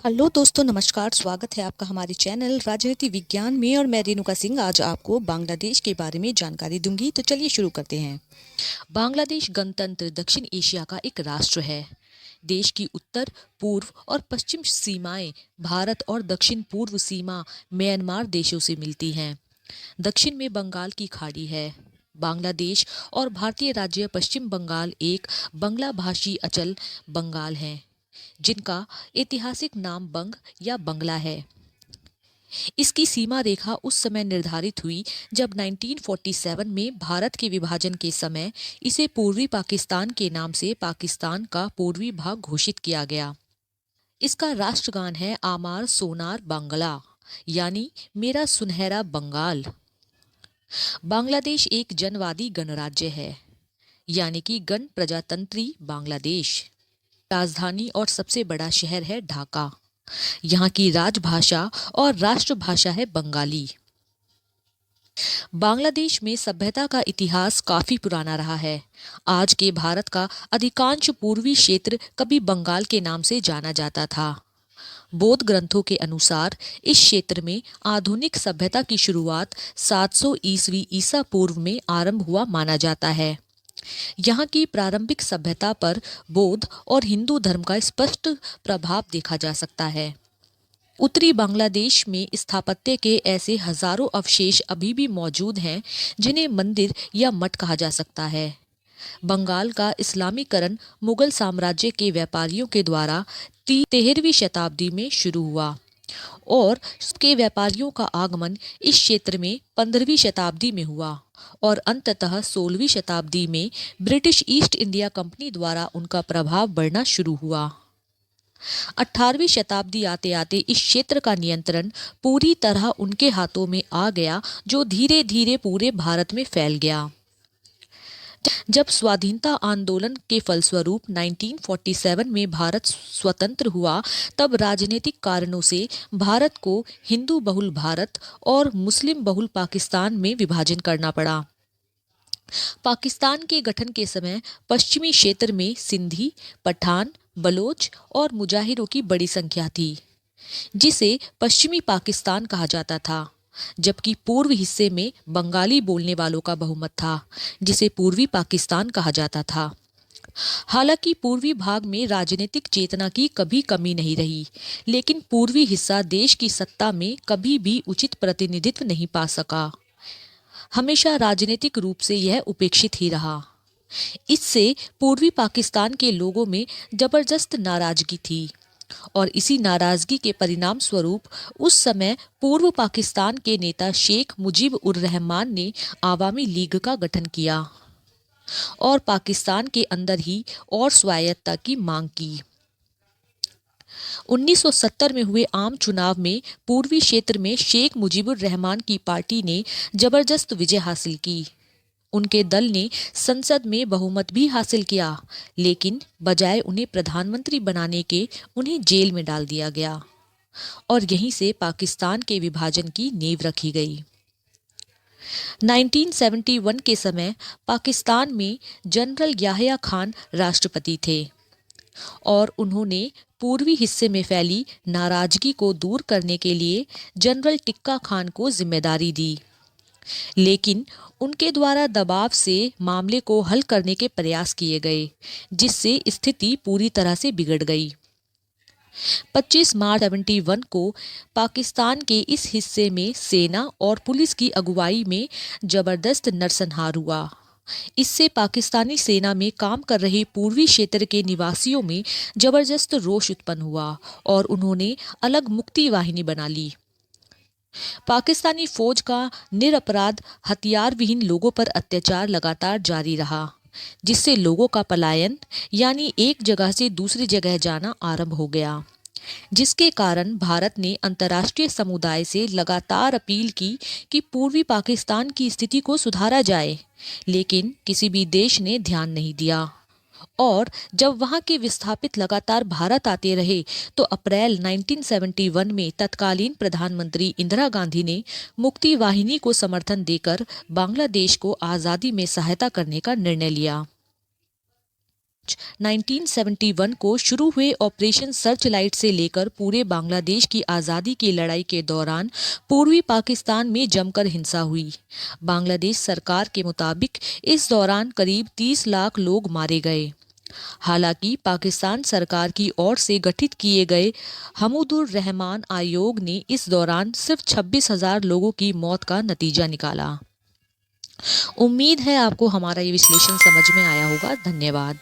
Hello दोस्तों, नमस्कार। स्वागत है आपका हमारे चैनल राजनीति विज्ञान में। और मैं रेणुका सिंह आज आपको बांग्लादेश के बारे में जानकारी दूंगी। तो चलिए शुरू करते हैं। बांग्लादेश गणतंत्र दक्षिण एशिया का एक राष्ट्र है। देश की उत्तर, पूर्व और पश्चिम सीमाएं भारत और दक्षिण पूर्व सीमा म्यांमार देशों से मिलती हैं। दक्षिण में बंगाल की खाड़ी है। बांग्लादेश और भारतीय राज्य पश्चिम बंगाल एक बंगला भाषी अचल बंगाल हैं, जिनका ऐतिहासिक नाम बंग या बंगला है। इसकी सीमा रेखा उस समय निर्धारित हुई जब 1947 में भारत के विभाजन के समय इसे पूर्वी पाकिस्तान के नाम से पाकिस्तान का पूर्वी भाग घोषित किया गया। इसका राष्ट्रगान है आमार सोनार बांग्ला, यानी मेरा सुनहरा बंगाल। बांग्लादेश एक जनवादी गणराज्य है, यानी कि गण प्रजातंत्री बांग्लादेश। राजधानी और सबसे बड़ा शहर है ढाका। यहाँ की राजभाषा और राष्ट्रभाषा है बंगाली। बांग्लादेश में सभ्यता का इतिहास काफी पुराना रहा है। आज के भारत का अधिकांश पूर्वी क्षेत्र कभी बंगाल के नाम से जाना जाता था। बौद्ध ग्रंथों के अनुसार इस क्षेत्र में आधुनिक सभ्यता की शुरुआत 700 ईस्वी ईसा पूर्व में आरंभ हुआ माना जाता है। यहाँ की प्रारंभिक सभ्यता पर बौद्ध और हिंदू धर्म का स्पष्ट प्रभाव देखा जा सकता है। उत्तरी बांग्लादेश में स्थापत्य के ऐसे हजारों अवशेष अभी भी मौजूद हैं जिन्हें मंदिर या मठ कहा जा सकता है। बंगाल का इस्लामीकरण मुगल साम्राज्य के व्यापारियों के द्वारा 13वीं शताब्दी में शुरू हुआ और के व्यापारियों का आगमन इस क्षेत्र में 15वीं शताब्दी में हुआ और अंततः 16वीं शताब्दी में ब्रिटिश ईस्ट इंडिया कंपनी द्वारा उनका प्रभाव बढ़ना शुरू हुआ। 18वीं शताब्दी आते आते इस क्षेत्र का नियंत्रण पूरी तरह उनके हाथों में आ गया, जो धीरे धीरे पूरे भारत में फैल गया। जब स्वाधीनता आंदोलन के फलस्वरूप 1947 में भारत स्वतंत्र हुआ, तब राजनीतिक कारणों से भारत को हिंदू बहुल भारत और मुस्लिम बहुल पाकिस्तान में विभाजन करना पड़ा। पाकिस्तान के गठन के समय पश्चिमी क्षेत्र में सिंधी, पठान, बलोच और मुजाहिरों की बड़ी संख्या थी, जिसे पश्चिमी पाकिस्तान कहा जाता था, जबकि पूर्व हिस्से में बंगाली बोलने वालों का बहुमत था, जिसे पूर्वी पाकिस्तान कहा जाता था। हालांकि पूर्वी भाग में राजनीतिक चेतना की कभी कमी नहीं रही, लेकिन पूर्वी हिस्सा देश की सत्ता में कभी भी उचित प्रतिनिधित्व नहीं पा सका। हमेशा राजनीतिक रूप से यह उपेक्षित ही रहा। इससे पूर्वी पाकिस्तान के लोगों में जबरदस्त नाराजगी थी और इसी नाराजगी के परिणाम स्वरूप उस समय पूर्व पाकिस्तान के नेता शेख मुजीब उर रहमान ने आवामी लीग का गठन किया और पाकिस्तान के अंदर ही और स्वायत्तता की मांग की। 1970 में हुए आम चुनाव में पूर्वी क्षेत्र में शेख मुजीबुर रहमान की पार्टी ने जबरदस्त विजय हासिल की। उनके दल ने संसद में बहुमत भी हासिल किया, लेकिन बजाय उन्हें प्रधानमंत्री बनाने के उन्हें जेल में डाल दिया गया और यहीं से पाकिस्तान के विभाजन की नींव रखी गई। 1971 के समय पाकिस्तान में जनरल याहिया खान राष्ट्रपति थे और उन्होंने पूर्वी हिस्से में फैली नाराजगी को दूर करने के लिए जनरल टिक्का खान को जिम्मेदारी दी, लेकिन उनके द्वारा दबाव से मामले को हल करने के प्रयास किए गए, जिससे स्थिति पूरी तरह से बिगड़ गई। 25 मार्च 71 को पाकिस्तान के इस हिस्से में सेना और पुलिस की अगुवाई में जबरदस्त नरसंहार हुआ। इससे पाकिस्तानी सेना में काम कर रहे पूर्वी क्षेत्र के निवासियों में जबरदस्त रोष उत्पन्न हुआ और उन्होंने अलग मुक्ति वाहिनी बना ली। पाकिस्तानी फौज का निरपराध हथियार विहीन लोगों पर अत्याचार लगातार जारी रहा, जिससे लोगों का पलायन यानी एक जगह से दूसरी जगह जाना आरंभ हो गया, जिसके कारण भारत ने अंतर्राष्ट्रीय समुदाय से लगातार अपील की कि पूर्वी पाकिस्तान की स्थिति को सुधारा जाए, लेकिन किसी भी देश ने ध्यान नहीं दिया। और जब वहां के विस्थापित लगातार भारत आते रहे, तो अप्रैल 1971 में तत्कालीन प्रधानमंत्री इंदिरा गांधी ने मुक्ति वाहिनी को समर्थन देकर बांग्लादेश को आज़ादी में सहायता करने का निर्णय लिया। 1971 को शुरू हुए ऑपरेशन सर्चलाइट से लेकर पूरे बांग्लादेश की आज़ादी की लड़ाई के दौरान पूर्वी पाकिस्तान में जमकर हिंसा हुई। बांग्लादेश सरकार के मुताबिक इस दौरान करीब 30 लाख लोग मारे गए। हालांकि पाकिस्तान सरकार की ओर से गठित किए गए हमूदुर रहमान आयोग ने इस दौरान सिर्फ 26,000 लोगों की मौत का नतीजा निकाला। उम्मीद है आपको हमारा ये विश्लेषण समझ में आया होगा। धन्यवाद।